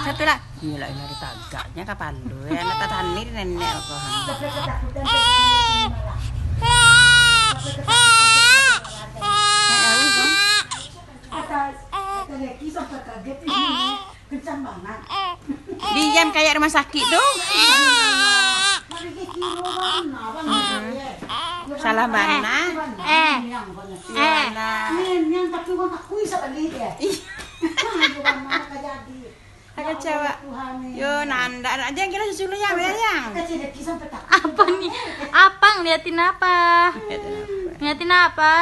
Satu lah. Gila lari tagaknya kapan lu ya? Anak tani nenek apa? Diam kayak rumah sakit tuh. Salah mana? Agak cewek. Yo nanda aja kira susu ya yang. Apa nih? Apa ngeliatin apa? Ngeliatin apa?